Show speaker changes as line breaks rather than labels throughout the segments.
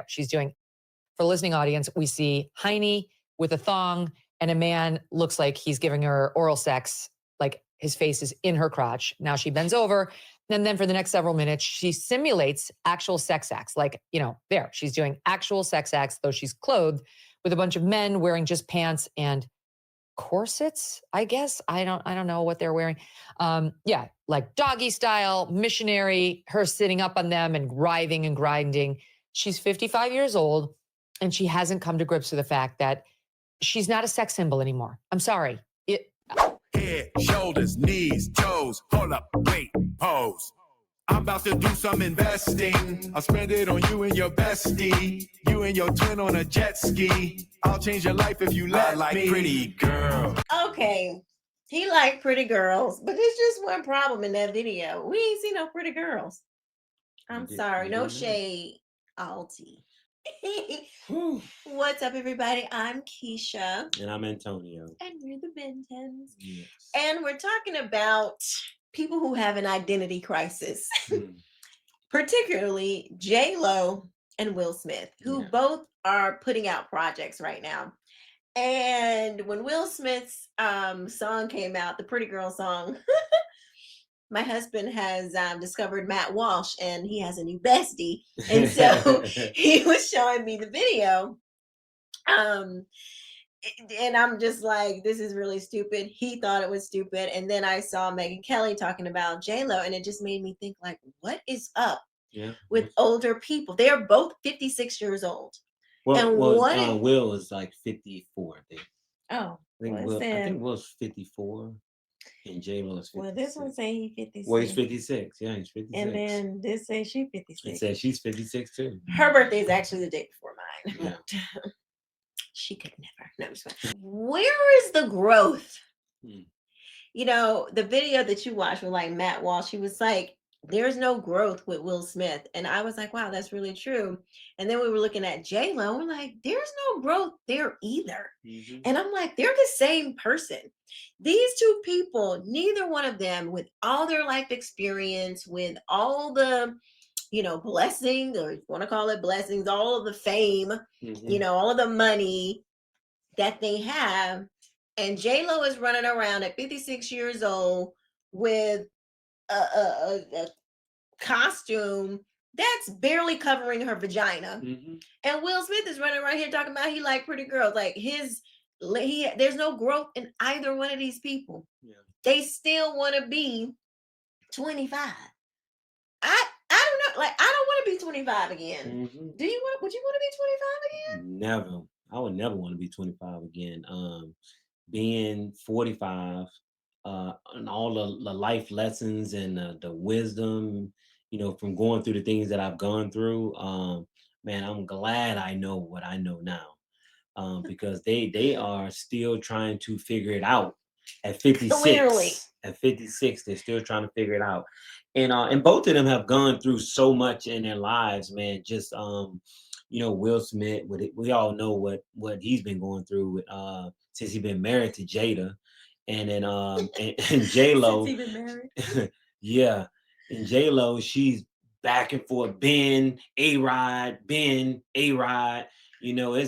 she's doing, for listening audience, we see Heine with a thong, and a man looks like he's giving her oral sex, like his face is in her crotch. Now she bends over, and then for the next several minutes, she simulates actual sex acts. Like, there, she's doing actual sex acts, though she's clothed with a bunch of men wearing just pants and corsets, I guess. I don't know what they're wearing. Yeah, like doggy style, missionary, her sitting up on them and writhing and grinding. She's 55 years old, and she hasn't come to grips with the fact that she's not a sex symbol anymore. I'm sorry.
Head, shoulders, knees, toes. Hold up, wait, pose. I'm about to do some investing. I'll spend it on you and your bestie. You and your twin on a jet ski. I'll change your life if you let me. Pretty girl.
Okay, he liked pretty girls, but there's just one problem in that video. We ain't see no pretty girls. I'm sorry, no shade, Alti. What's up, everybody? I'm Keisha.
And I'm Antonio.
And we're the Bentons.
Yes.
And we're talking about people who have an identity crisis, particularly J-Lo and Will Smith, who both are putting out projects right now. And when Will Smith's song came out, the Pretty Girl song, my husband has discovered Matt Walsh, and he has a new bestie. And so he was showing me the video. And I'm just like, this is really stupid. He thought it was stupid. And then I saw Megyn Kelly talking about J-Lo, and it just made me think, like, what is up with older people? They are both 56 years old.
Will is like 54, I think.
Oh,
I think Will's 54 and J-Lo is 56.
Well, this one say he's 56.
Well, he's 56. Yeah, he's 56.
And then this say she's 56.
It says she's 56 too.
Her birthday is actually the day before mine.
Yeah.
She could never. No, I'm just kidding. Where is the growth? The video that you watched with like Matt Walsh, he was like, there's no growth with Will Smith. And I was like, wow, that's really true. And then we were looking at J-Lo, and we're like, there's no growth there either. And I'm like, they're the same person. These two people, neither one of them, with all their life experience, with all the, blessings, or you want to call it blessings, all of the fame, all of the money that they have. And J-Lo is running around at 56 years old with a costume that's barely covering her vagina. And Will Smith is running around here talking about he like pretty girls. Like there's no growth in either one of these people. They still want to be 25. I don't know. Like, I don't want to be 25 again. Would you want to be 25 again?
Never. I would never want to be 25 again. Being 45, and all the life lessons and the wisdom, from going through the things that I've gone through, man, I'm glad I know what I know now, because they are still trying to figure it out at 56.
Clearly.
At 56, they're still trying to figure it out, and both of them have gone through so much in their lives, man. Just Will Smith, we all know what he's been going through with, since he's been married to Jada. And then and J-Lo,
since he's been married.
Yeah, and J-Lo, she's back and forth. Ben A-Rod. It's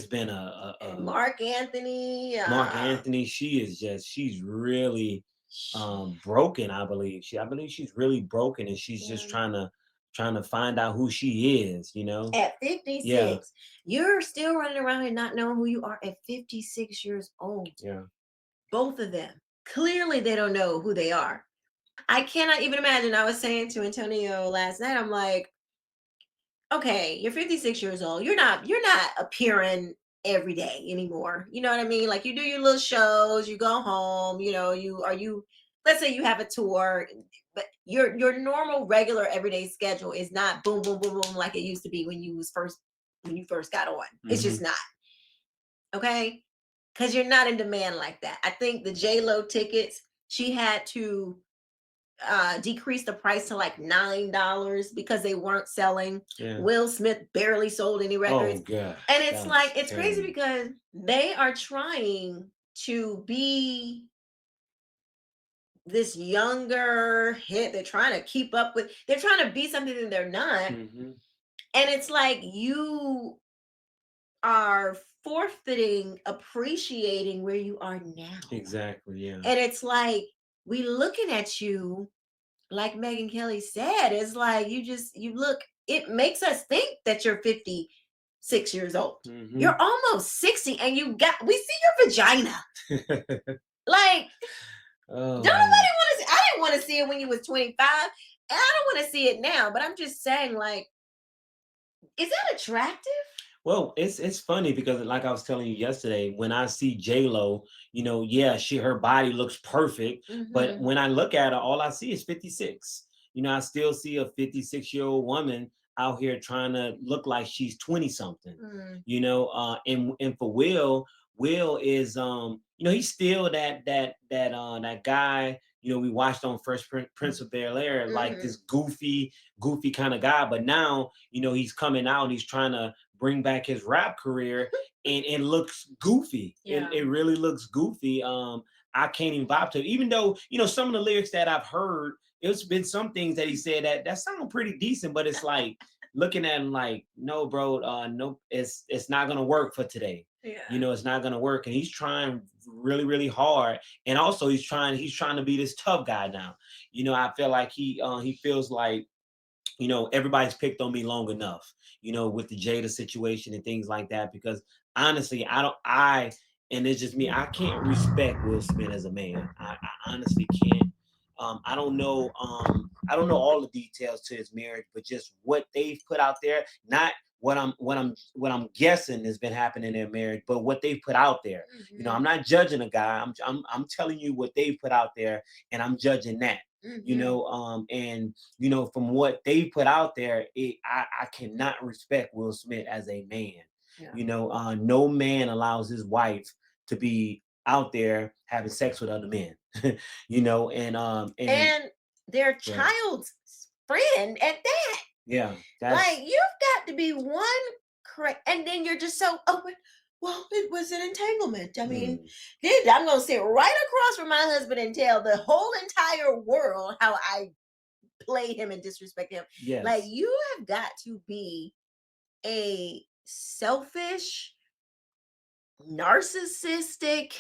been a
Mark Anthony.
Mark Anthony. She's really broken. I believe she's really broken, and she's just trying to find out who she is.
At 56, you're still running around and not knowing who you are at 56 years old.
Yeah,
both of them. Clearly, they don't know who they are. I cannot even imagine. I was saying to Antonio last night, I'm like, okay, you're 56 years old. You're not appearing every day anymore. You know what I mean? Like, you do your little shows, you go home, let's say you have a tour, but your normal, regular, everyday schedule is not boom, boom, boom, boom, like it used to be when you first got on. It's just not. Okay? Because you're not in demand like that. I think the J-Lo tickets, she had to decrease the price to like $9 because they weren't selling. Will Smith barely sold any records.
Oh, God.
And it's crazy because they are trying to be this younger hit. They're trying to keep up with, they're trying to be something that they're not. And it's like, you are forfeiting appreciating where you are now.
Exactly. Yeah.
And it's like we looking at you, like Megan Kelly said, it's like you look, it makes us think that you're 56 years old.
Mhm.
You're almost 60 and we see your vagina. Like,
Oh,
don't nobody
man.
want to see, I didn't want to see it when you was 25, and I don't want to see it now, but I'm just saying, like, is that attractive?
Well, it's funny because like I was telling you yesterday, when I see J Lo, yeah, her body looks perfect, but
Mm-hmm.
when I look at her, all I see is 56. I still see a 56-year-old woman out here trying to look like she's 20 something.
Mm.
And for Will is he's still that guy we watched on Fresh Prince of Bel-Air, like
Mm-hmm.
this goofy kind of guy, but now he's coming out and he's trying to bring back his rap career, and it looks goofy.
Yeah.
It really looks goofy. I can't even vibe to it, even though some of the lyrics that I've heard, it's been some things that he said that sound pretty decent, but it's like looking at him like, no, bro, no, it's not gonna work for today.
Yeah.
It's not gonna work, and he's trying really, really hard, and also he's trying to be this tough guy now. I feel like he feels like everybody's picked on me long enough, with the Jada situation and things like that. Because honestly, and it's just me, I can't respect Will Smith as a man. I honestly can't. I don't know all the details to his marriage, but just what they've put out there, not what I'm guessing has been happening in their marriage, but what they've put out there.
Mm-hmm.
I'm not judging a guy. I'm telling you what they've put out there, and I'm judging that.
Mm-hmm.
And from what they put out there, I cannot respect Will Smith as a man.
Yeah.
No man allows his wife to be out there having sex with other men.
And their child's friend at that.
Yeah,
like, you've got to be one and then you're just so open. Well, it was an entanglement. I mean, I'm going to sit right across from my husband and tell the whole entire world how I played him and disrespected him.
Yes.
Like, you have got to be a selfish, narcissistic,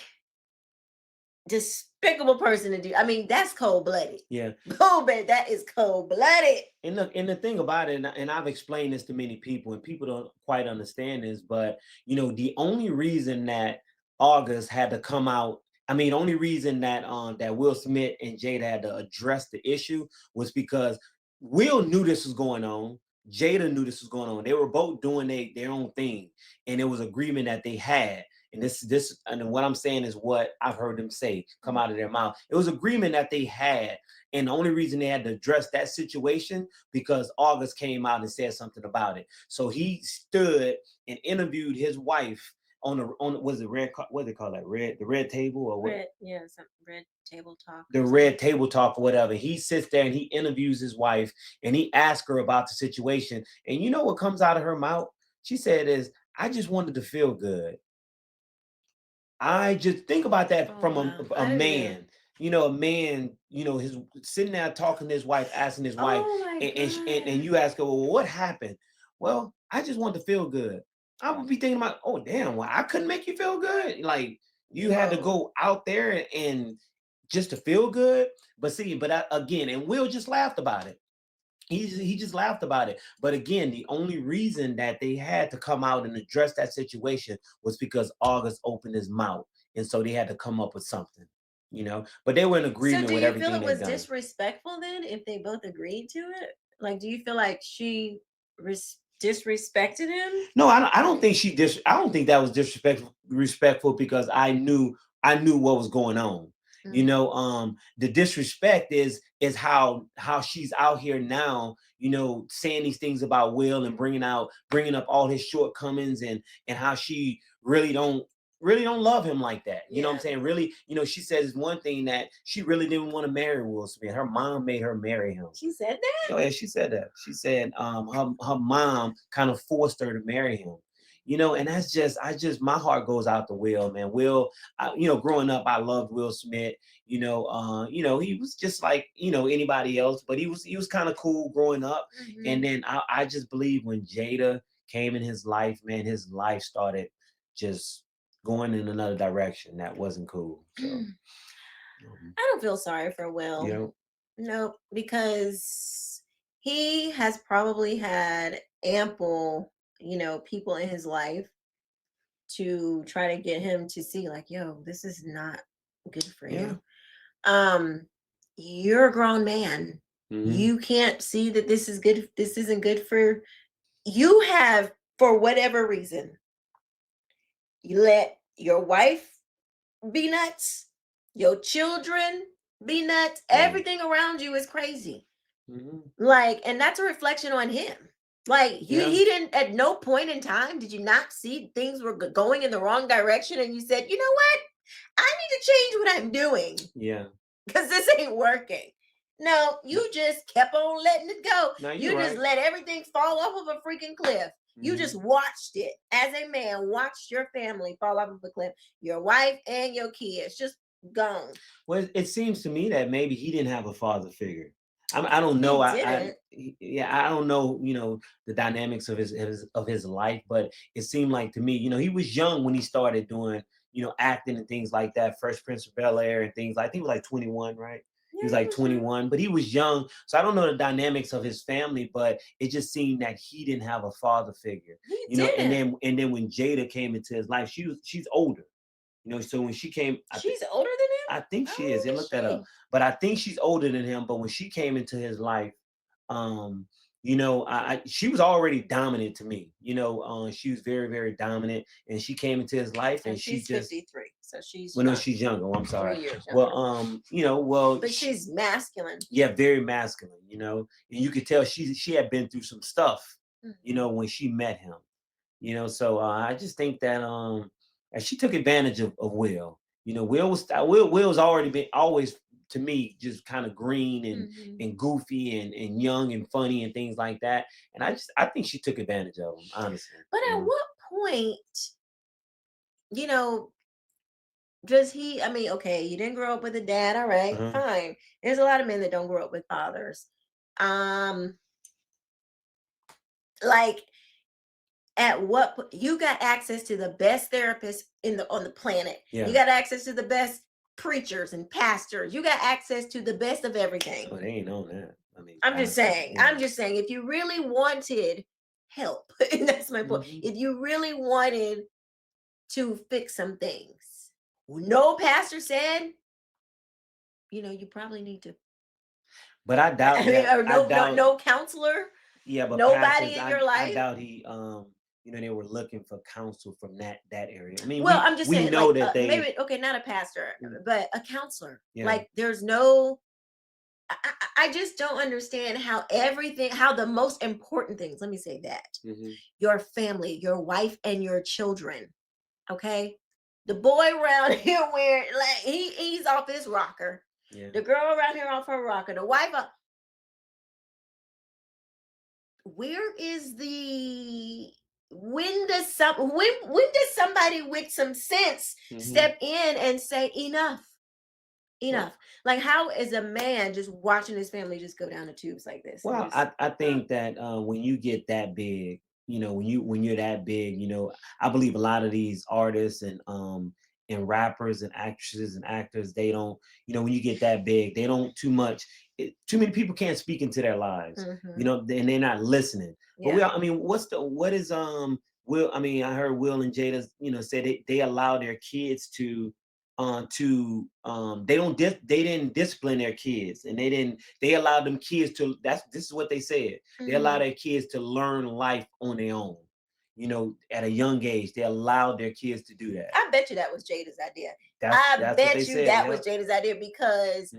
despicable person to do. I mean, that's cold-blooded.
Yeah.
That is cold-blooded.
And the thing about it, and I've explained this to many people, and people don't quite understand this, but the only reason that August had to come out, the only reason that that Will Smith and Jada had to address the issue was because Will knew this was going on. Jada knew this was going on. They were both doing their own thing, and it was agreement that they had. And and what I'm saying is what I've heard them say come out of their mouth. It was agreement that they had, and the only reason they had to address that situation because August came out and said something about it. So he stood and interviewed his wife on was it red? What do they call that? The red table or what?
Some red table talk.
The red table talk or whatever. He sits there and he interviews his wife and he asks her about the situation. And you know what comes out of her mouth? She said I just wanted to feel good. I just think about that from a man. A man, his sitting there talking to his wife, asking his wife, and you ask her, well, what happened? Well, I just wanted to feel good. I would be thinking about, oh damn, well, I couldn't make you feel good. Like you had to go out there and just to feel good. But again, and Will just laughed about it. He just laughed about it. But again, the only reason that they had to come out and address that situation was because August opened his mouth. And so they had to come up with something, But they were in agreement with everything.
So do you feel it was disrespectful then if they both agreed to it? Like, do you feel like she disrespected him?
No, I don't think I don't think that was disrespectful because I knew what was going on. The disrespect is how she's out here now, saying these things about Will and bringing up all his shortcomings and how she really don't love him like that. You know what I'm saying? Really, she says one thing that she really didn't want to marry Will Smith. Her mom made her marry him.
She said that?
Oh yeah, she said that. She said her mom kind of forced her to marry him. And that's my heart goes out to Will, man. Will, growing up, I loved Will Smith. He was just like anybody else, but he was kind of cool growing up. And then I just believe when Jada came in his life, man, his life started just going in another direction that wasn't cool. So
I don't feel sorry for Will.
you know,
No, because he has probably had ample, people in his life to try to get him to see, like, yo, this is not good for
yeah.
you. You're a grown man.
Mhm.
You can't see that this is good. This isn't good for you. Have, for whatever reason, you let your wife be nuts, your children be nuts,
Yeah.
everything around you is crazy.
Mhm.
Like, and that's a reflection on him. Like,
Yeah.
he didn't, at no point in time did you not see things were going in the wrong direction, and you said, you know what, I need to change what I'm doing
Yeah.
because this ain't working. No, you just kept on letting it go.
No,
You
you're
just
right.
let everything fall off of a freaking cliff. You just watched it as a man, watched your family fall off of a cliff. Your wife and your kids just gone.
Well, it seems to me that maybe he didn't have a father figure. I don't
He
know.
didn't.
Yeah, I don't know. The dynamics of his life, but it seemed like to me, he was young when he started doing, acting and things like that. Fresh Prince of Bel-Air and things like. I think he was like 21, right? He was
Yeah,
like 21, but he was young, so I don't know the dynamics of his family. But it just seemed that he didn't have a father figure.
he
And
didn't.
then when Jada came into his life, she's older. So when she came,
She's older than him?
I think
How
she is.
old
Yeah,
is
look that up.
she?
But I think she's older than him. But when she came into his life, um, she was already dominant to me. She was very, very dominant, and she came into his life,
And
and she
she's
just.
53, so she's
Well, no,
young.
she's younger. Oh, I'm sorry.
3 years
Well,
younger. But she's masculine.
yeah, very masculine. And you could tell she had been through some stuff.
Mhm.
When she met him. So I just think that and she took advantage of Will. Will's already been always to me just kind of green
Mhm.
and goofy and young and funny and things like that. And I think she took advantage of him, honestly.
But at what point, you know, does he? I mean, okay, you didn't grow up with a dad, all right,
Uh-huh.
fine. There's a lot of men that don't grow up with fathers. Um, like, at you got access to the best therapists on the planet.
Yeah.
You got access to the best preachers and pastors. You got access to the best of everything.
Oh, they ain't on that. I mean,
I'm just saying.
yeah.
I'm just saying. If you really wanted help, and that's my point. If you really wanted to fix some things, no pastor said, you probably need to.
But I doubt that.
Or
I doubt.
no counselor,
Yeah, but
nobody
pastors,
in your
I
life.
doubt he they were looking for counsel from that area. I mean,
Well, I'm just
we
saying,
know
like,
that they
maybe, okay, not a pastor,
Mm.
but a counselor.
Yeah.
Like, there's no. I just don't understand how the most important things. Let me say that your family, your wife, and your children. Okay, the boy around here where like he's off his rocker.
Yeah.
The girl around here off her rocker. The wife. Where is the when does somebody with some sense step in and say enough? Enough. Like, how is a man just watching his family just go down the tubes like this?
Well, I think that when you get that big, when you're that big, I believe a lot of these artists and rappers and actresses and actors, they don't, when you get that big, they don't too many people can't speak into their lives, and they're not listening. But
Yeah.
I mean, what is Will? I mean, I heard Will and Jada, say they allow their kids they didn't discipline their kids, and they allowed them kids to this is what they said. They allow their kids to learn life on their own. At a young age, they allowed their kids to do that.
I bet you that was Jada's idea.
That's what they said,
That was Jada's idea because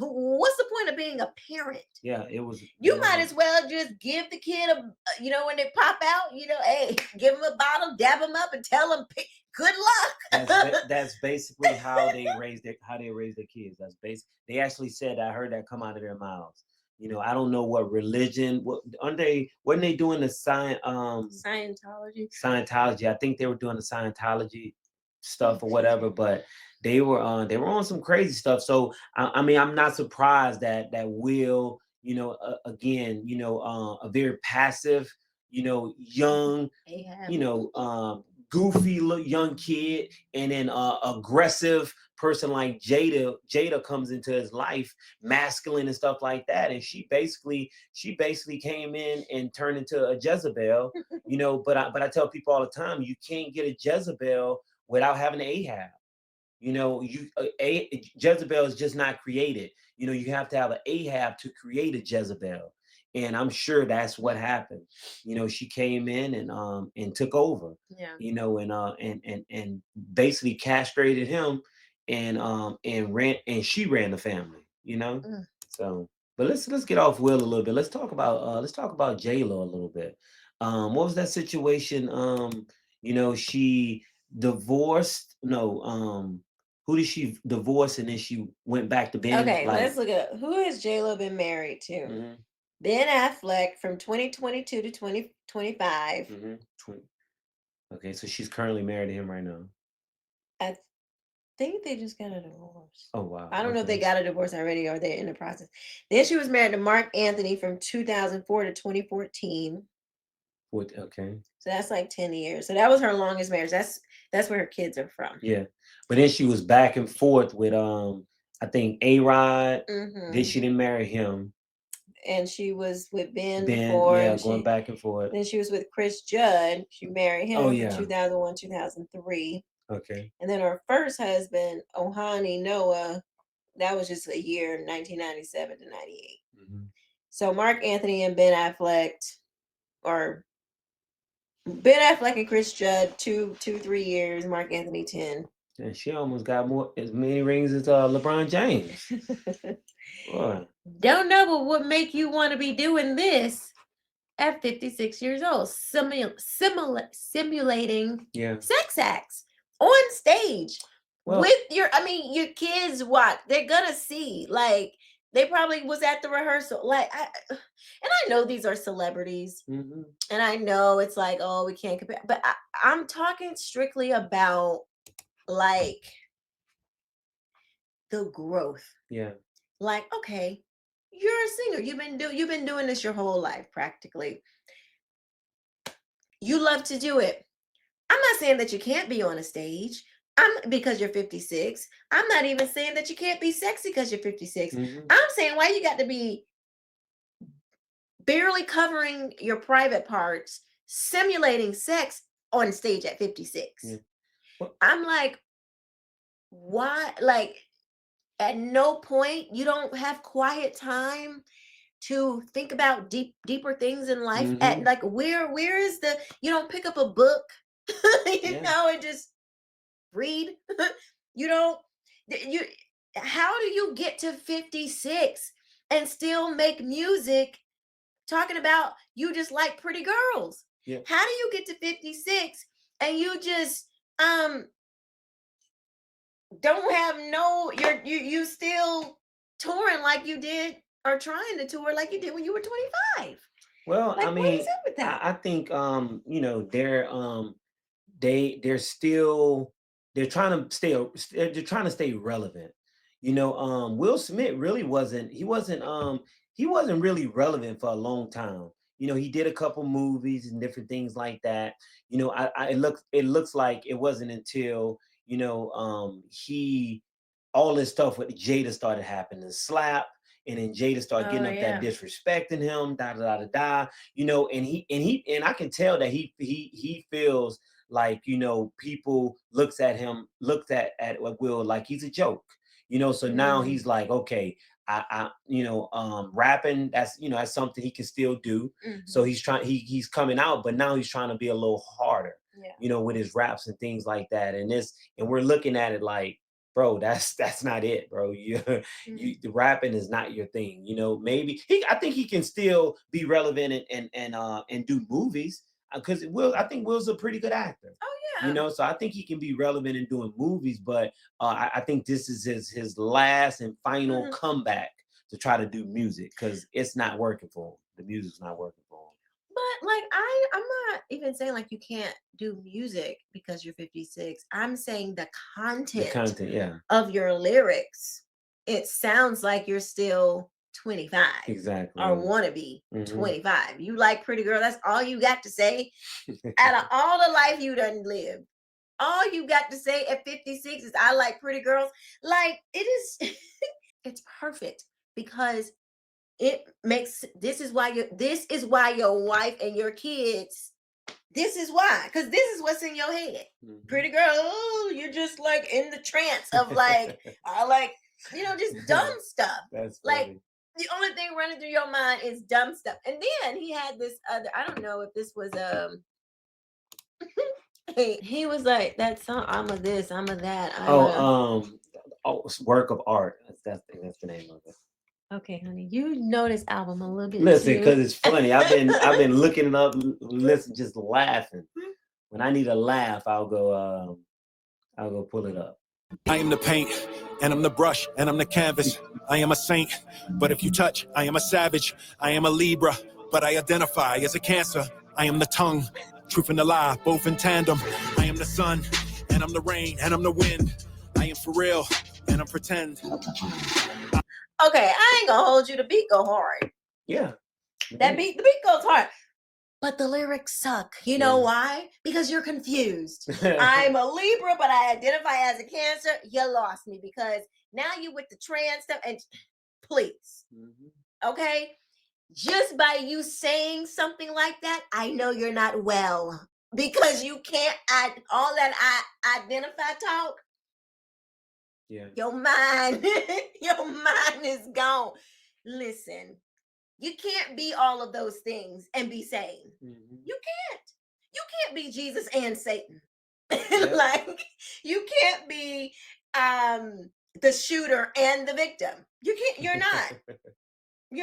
what's the point of being a parent?
Yeah, it was.
You might as well just give the kid when they pop out, hey, give them a bottle, dab them up, and tell them good luck.
That's basically how they raise their kids. That's basic. They actually said, I heard that come out of their mouths. I don't know what religion. Weren't they doing the
Scientology?
Scientology. I think they were doing the Scientology stuff or whatever, but they were on some crazy stuff. So I mean, I'm not surprised that Will, again, a very passive, young,
Ahab.
goofy look young kid, and then aggressive person like Jada comes into his life, masculine and stuff like that, and she basically came in and turned into a Jezebel. But I tell people all the time, you can't get a Jezebel without having an Ahab. Jezebel is just not created. You have to have an Ahab to create a Jezebel, and I'm sure that's what happened. She came in and took over.
Yeah.
And basically castrated him, and she ran the family.
Mm.
So, but let's get off Will a little bit. Let's talk about J-Lo a little bit. What was that situation? She divorced. No, who did she divorce, and then she went back to Ben?
Okay, let's look at who has J-Lo been married to.
Mm-hmm.
Ben Affleck from 2022 to 2025.
Mm-hmm. Okay, so she's currently married to him right now.
I think they just got a divorce.
Oh wow!
I don't know if they got a divorce already or they're in the process. Then she was married to Mark Anthony from 2004 to 2014.
Okay.
So that's like 10 years. So that was her longest marriage. That's where her kids are from.
Yeah, but then she was back and forth with I think A-Rod.
Mm-hmm.
Then she didn't marry him.
And she was with Ben before.
Yeah, going back and forth.
Then she was with Chris Judd. She married him in 2001, 2003.
Okay.
And then her first husband, Ohani Noah, that was just a year, 1997 to 98. Mm-hmm. So Mark Anthony and Ben Affleck, or Ben Affleck and Chris Judd, 3 years. Mark Anthony 10.
And she almost got as many rings as LeBron James. Boy.
Don't know, but what make you want to be doing this at 56 years old? Simulating sex acts on stage with your kids. What they're gonna see, like they probably was at the rehearsal. Like, and I know these are celebrities, and I know it's like, oh, we can't compare, but I'm talking strictly about like the growth.
Yeah.
Like, okay, you're a singer. You've been doing this your whole life practically. You love to do it. I'm not saying that you can't be on a stage. Because you're 56. I'm not even saying that you can't be sexy because you're 56. I'm saying why you got to be barely covering your private parts, simulating sex on stage at 56. Yeah. I'm like, why? Like, at no point you don't have quiet time to think about deeper things in life. At like, where is the, you don't pick up a book, and just read. How do you get to 56 and still make music talking about you just like pretty girls? Yeah. How do you get to 56 and you just don't have you still touring like you did, or trying to tour like you did when you were 25?
Well,
like,
I mean,
what is up with that?
I think they're trying to stay relevant. Will Smith really wasn't really relevant for a long time. He did a couple movies and different things like that. It looks like it wasn't until all this stuff with Jada started happening, slap, and then Jada started getting up that disrespecting him, and I can tell that he feels like people looked at Will like he's a joke, so now he's like, okay, rapping, that's something he can still do. So he's coming out, but now he's trying to be a little harder, with his raps and things like that, and we're looking at it like, bro, that's not it, bro. The rapping is not your thing. Maybe I think he can still be relevant and do movies, because I think Will's a pretty good actor.
Oh yeah.
So I think he can be relevant in doing movies, but I think this is his last and final comeback to try to do music, because it's not working for him. The music's not working for him.
But like, I'm not even saying like you can't do music because you're 56. I'm saying the content
yeah,
of your lyrics, it sounds like you're still 25.
Exactly.
Or want to be
Mhm.
25. You like pretty girl. That's all you got to say. Out of all the life you done lived, all you got to say at 56 is I like pretty girls. Like it is, it's perfect because it makes this is why your wife and your kids. This is why, because this is what's in your head.
Mhm.
Pretty girl, oh, you're just like in the trance of like, I like, just dumb stuff.
That's
like
funny.
the only thing running through your mind is dumb stuff. And then he had this other, I don't know if this was he was like that song, I'm a this, I'm a that.
It's Work of Art. That's the name of it.
Okay, honey, you know this album a little bit.
Listen,
too.
because it's funny. I've been looking it up, listen, just laughing. When I need a laugh, I'll go pull it up.
I am the paint, and I'm the brush, and I'm the canvas. I am a saint, but if you touch, I am a savage. I am a Libra, but I identify as a Cancer. I am the tongue, truth and the lie, both in tandem. I am the sun, and I'm the rain, and I'm the wind. I am for real, and I'm pretend.
Okay, I ain't gonna hold you. The beat go hard.
Yeah.
The beat goes hard. But the lyrics suck. You know why? Because you're confused. I'm a Libra, but I identify as a Cancer. You lost me because now you with the trans stuff. And please, okay? Just by you saying something like that, I know you're not well because you can't add all that I identify talk.
Yeah.
Your mind is gone. Listen, you can't be all of those things and be sane. You can't be Jesus and Satan. Like you can't be the shooter and the victim. You're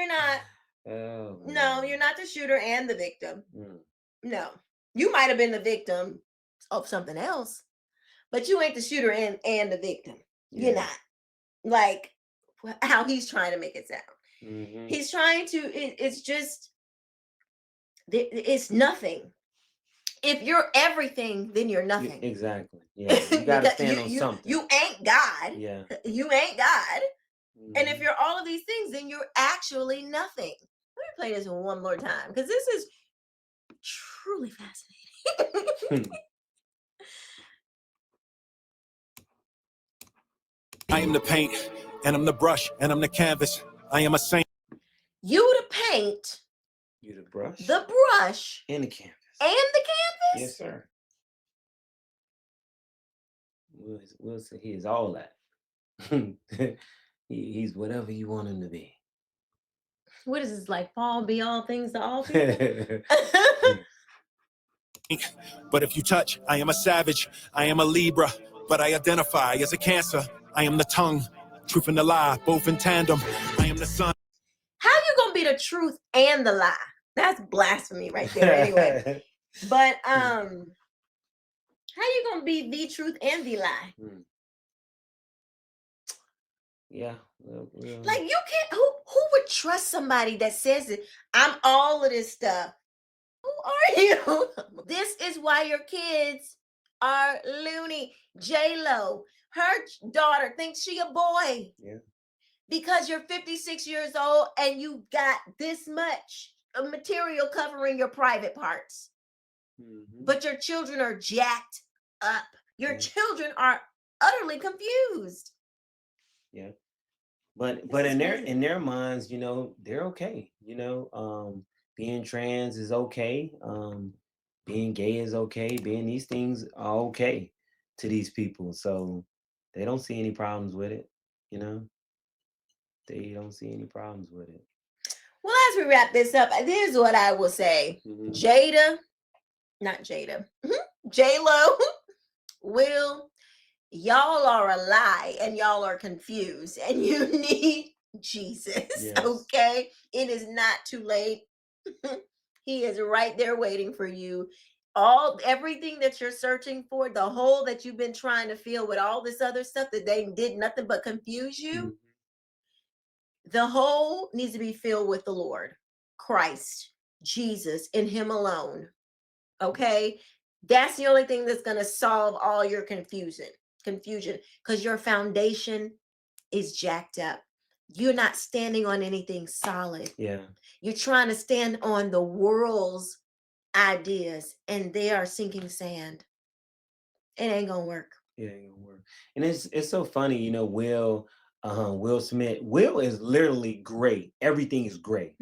not.
Oh,
No, you're not the shooter and the victim. No. You might have been the victim of something else, but you ain't the shooter and the victim. You're not. Like how he's trying to make it sound. He's trying to, it's just, it's nothing. If you're everything, then you're nothing.
Exactly. Yeah. You gotta stand on something.
You ain't God.
Yeah.
You ain't God. And if you're all of these things, then you're actually nothing. Let me play this one more time because this is truly fascinating.
I am the paint, and I'm the brush, and I'm the canvas. I am a saint.
You the paint.
You the brush.
The brush.
And the canvas.
And the canvas?
Yes, sir. We'll say he is all that. He's whatever you want him to be.
What is this, like Paul be all things to all people?
But if you touch, I am a savage. I am a Libra, but I identify as a Cancer. I am the tongue, truth and the lie, both in tandem. I am the sun.
How you gonna be the truth and the lie? That's blasphemy right there anyway. But how you gonna be the truth and the lie?
Yeah.
Like you can't, who would trust somebody that says it? I'm all of this stuff. Who are you? This is why your kids are loony. J-Lo, her daughter thinks she a boy.
Yeah.
Because you're 56 years old and you got this much material covering your private parts. But your children are jacked up. Your children are utterly confused.
Yeah. But in their minds, they're okay. Being trans is okay. Being gay is okay. Being these things are okay to these people. So they don't see any problems with it. They don't see any problems with it.
Well, as we wrap this up, this is what I will say. J-Lo, Will, y'all are a lie and y'all are confused and you need Jesus. Yes. Okay? It is not too late. He is right there waiting for you. Everything that you're searching for, the hole that you've been trying to fill with all this other stuff that they did nothing but confuse you. The hole needs to be filled with the Lord, Christ, Jesus, and him alone. Okay? That's the only thing that's going to solve all your confusion, because your foundation is jacked up. you're not standing on anything solid.
Yeah.
You're trying to stand on the world's ideas, and they are sinking sand. It ain't gonna work.
Yeah, ain't gonna work. And it's so funny, you know, Will Smith. Will is literally great. Everything is great.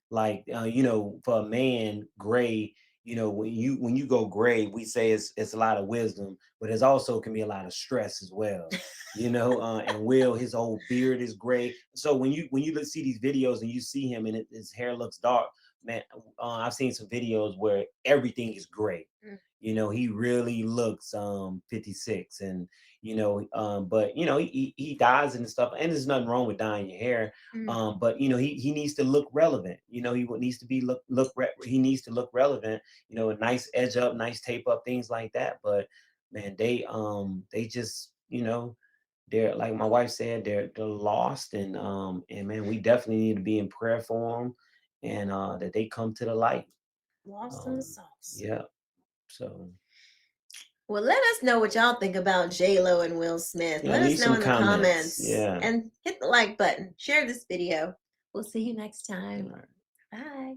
Like you know, for a man, gray, you know, when you go gray, we say it's a lot of wisdom, but it's also can be a lot of stress as well. You know, and Will, his whole beard is gray. So when you see these videos and you see him and his hair looks dark, man, I've seen some videos where everything is gray. You know, he really looks 56, and you know, but you know, he dyes and stuff, and there's nothing wrong with dyeing your hair. But you know, he needs to look relevant. You know, needs to be he needs to look relevant. You know, a nice edge up, nice tape up, things like that. But man, they just, you know, they're like my wife said, they're lost, and man, we definitely need to be in prayer for them, and that they come to the light.
Lost in the sauce.
Yeah. So
Well, let us know what y'all think about J-Lo and Will Smith.
yeah,
Let us
leave
know
some
in the
comments.
comments.
Yeah.
And hit the like button. Share this video. We'll see you next time.
All right.
Bye.